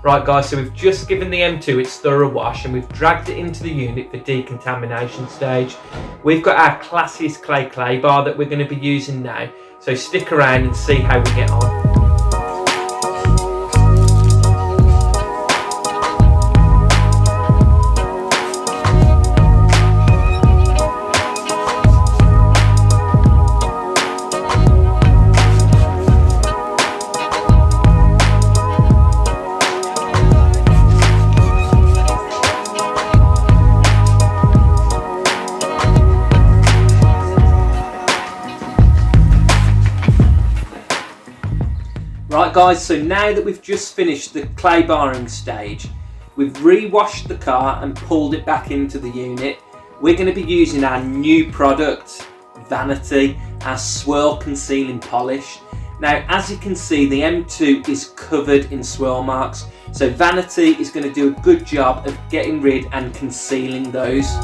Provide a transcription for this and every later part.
Right guys, so we've just given the M2 its thorough wash and we've dragged it into the unit for decontamination stage. We've got our classiest clay bar that we're going to be using now, so stick around and see how we get on. Right guys, so now that we've just finished the clay barring stage, we've re-washed the car and pulled it back into the unit. We're going to be using our new product, Vanity, our swirl concealing polish. Now as you can see, the M2 is covered in swirl marks, so Vanity is going to do a good job of getting rid and concealing those.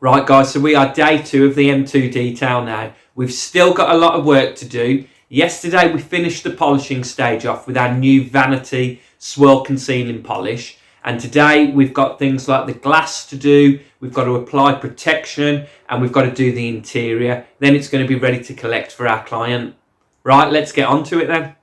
Right guys, so we are day 2 of the M2 detail now. We've still got a lot of work to do. Yesterday we finished the polishing stage off with our new Vanity swirl concealing polish. And today we've got things like the glass to do, we've got to apply protection, and we've got to do the interior. Then it's going to be ready to collect for our client. Right, let's get on to it then.